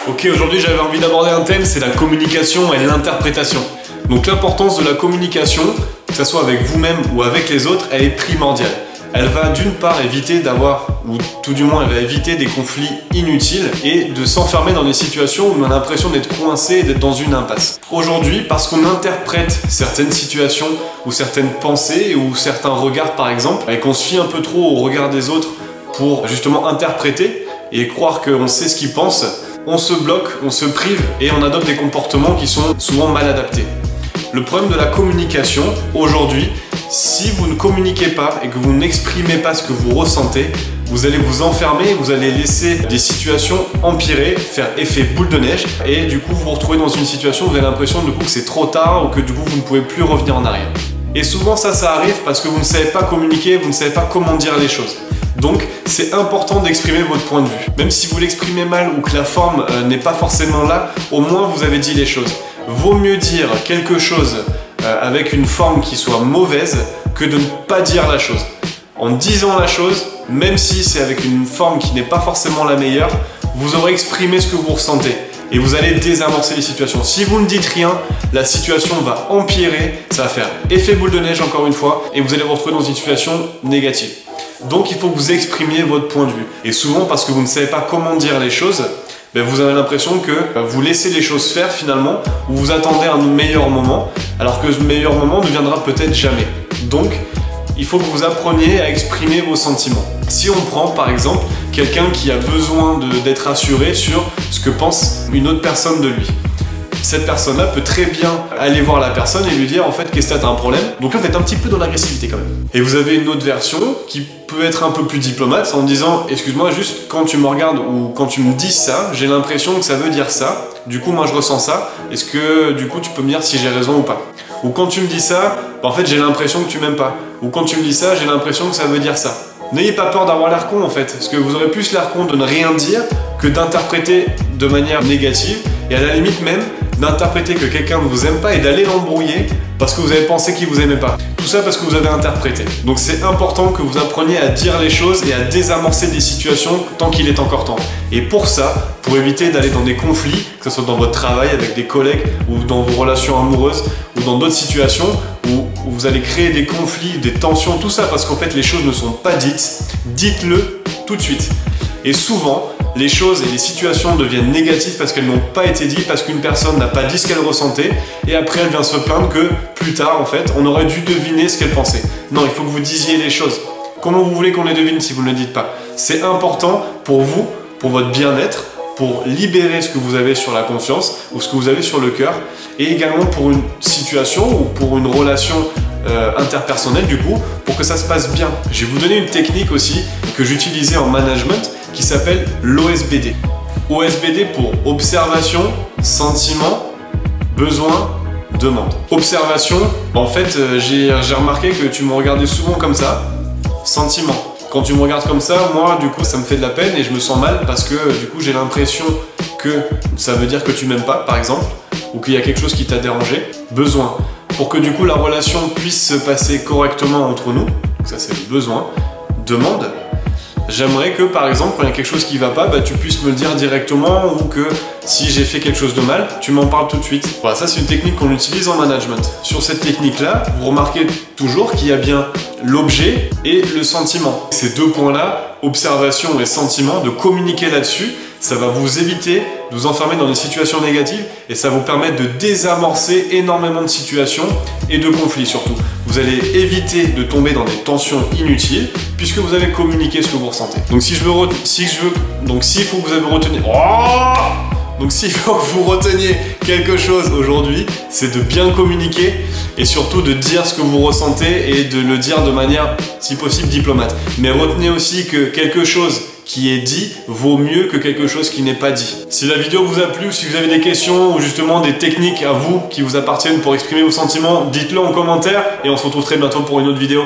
Ok, aujourd'hui j'avais envie d'aborder un thème, c'est la communication et l'interprétation. Donc l'importance de la communication, que ce soit avec vous-même ou avec les autres, elle est primordiale. Elle va d'une part éviter d'avoir, ou tout du moins elle va éviter des conflits inutiles et de s'enfermer dans des situations où on a l'impression d'être coincé et d'être dans une impasse. Aujourd'hui, parce qu'on interprète certaines situations ou certaines pensées ou certains regards par exemple, et qu'on se fie un peu trop au regard des autres pour justement interpréter et croire qu'on sait ce qu'ils pensent, on se bloque, on se prive et on adopte des comportements qui sont souvent mal adaptés. Le problème de la communication, aujourd'hui, si vous ne communiquez pas et que vous n'exprimez pas ce que vous ressentez, vous allez vous enfermer, vous allez laisser des situations empirer, faire effet boule de neige et du coup vous vous retrouvez dans une situation où vous avez l'impression du coup que c'est trop tard ou que du coup vous ne pouvez plus revenir en arrière. Et souvent ça arrive parce que vous ne savez pas communiquer, vous ne savez pas comment dire les choses. Donc c'est important d'exprimer votre point de vue. Même si vous l'exprimez mal ou que la forme n'est pas forcément là, au moins vous avez dit les choses. Vaut mieux dire quelque chose avec une forme qui soit mauvaise que de ne pas dire la chose. En disant la chose, même si c'est avec une forme qui n'est pas forcément la meilleure, vous aurez exprimé ce que vous ressentez et vous allez désamorcer les situations. Si vous ne dites rien, la situation va empirer, ça va faire effet boule de neige encore une fois et vous allez vous retrouver dans une situation négative. Donc il faut que vous exprimiez votre point de vue. Et souvent parce que vous ne savez pas comment dire les choses, vous avez l'impression que vous laissez les choses faire finalement, ou vous attendez un meilleur moment, alors que ce meilleur moment ne viendra peut-être jamais. Donc, il faut que vous appreniez à exprimer vos sentiments. Si on prend par exemple quelqu'un qui a besoin d'être assuré sur ce que pense une autre personne de lui. Cette personne-là peut très bien aller voir la personne et lui dire en fait qu'est-ce que t'as un problème. Donc là vous êtes un petit peu dans l'agressivité quand même. Et vous avez une autre version qui peut être un peu plus diplomate en disant excuse-moi juste quand tu me regardes ou quand tu me dis ça, j'ai l'impression que ça veut dire ça. Du coup moi je ressens ça. Est-ce que du coup tu peux me dire si j'ai raison ou pas? Ou quand tu me dis ça, en fait j'ai l'impression que tu m'aimes pas. Ou quand tu me dis ça, j'ai l'impression que ça veut dire ça. N'ayez pas peur d'avoir l'air con en fait, parce que vous aurez plus l'air con de ne rien dire que d'interpréter de manière négative et à la limite même d'interpréter que quelqu'un ne vous aime pas et d'aller l'embrouiller parce que vous avez pensé qu'il vous aimait pas. Tout ça parce que vous avez interprété. Donc c'est important que vous appreniez à dire les choses et à désamorcer des situations tant qu'il est encore temps. Et pour ça, pour éviter d'aller dans des conflits, que ce soit dans votre travail avec des collègues ou dans vos relations amoureuses ou dans d'autres situations où vous allez créer des conflits, des tensions, tout ça parce qu'en fait les choses ne sont pas dites, dites-le tout de suite. Et souvent, les choses et les situations deviennent négatives parce qu'elles n'ont pas été dites, parce qu'une personne n'a pas dit ce qu'elle ressentait et après elle vient se plaindre que plus tard en fait on aurait dû deviner ce qu'elle pensait. Non, il faut que vous disiez les choses. Comment vous voulez qu'on les devine si vous ne le dites pas? C'est important pour vous, pour votre bien-être, pour libérer ce que vous avez sur la conscience ou ce que vous avez sur le cœur et également pour une situation ou pour une relation interpersonnelle du coup, pour que ça se passe bien. Je vais vous donner une technique aussi que j'utilisais en management qui s'appelle l'OSBD. OSBD pour observation, sentiment, besoin, demande. Observation, en fait j'ai remarqué que tu me regardais souvent comme ça. Sentiment. Quand tu me regardes comme ça, moi du coup ça me fait de la peine et je me sens mal parce que du coup j'ai l'impression que ça veut dire que tu m'aimes pas par exemple ou qu'il y a quelque chose qui t'a dérangé. Besoin. Pour que du coup la relation puisse se passer correctement entre nous, ça c'est le besoin. Demande. J'aimerais que par exemple quand il y a quelque chose qui va pas, tu puisses me le dire directement ou que si j'ai fait quelque chose de mal, tu m'en parles tout de suite. Voilà, ça c'est une technique qu'on utilise en management. Sur cette technique-là, vous remarquez toujours qu'il y a bien l'objet et le sentiment. Ces deux points-là, observation et sentiment, de communiquer là-dessus, ça va vous éviter de vous enfermer dans des situations négatives et ça vous permet de désamorcer énormément de situations et de conflits surtout. Vous allez éviter de tomber dans des tensions inutiles puisque vous avez communiqué ce que vous ressentez. Donc s'il faut que vous avez retenu... Donc s'il faut que vous reteniez quelque chose aujourd'hui, c'est de bien communiquer et surtout de dire ce que vous ressentez et de le dire de manière, si possible, diplomate. Mais retenez aussi que quelque chose qui est dit vaut mieux que quelque chose qui n'est pas dit. Si la vidéo vous a plu ou si vous avez des questions ou justement des techniques à vous qui vous appartiennent pour exprimer vos sentiments, dites-le en commentaire et on se retrouve très bientôt pour une autre vidéo.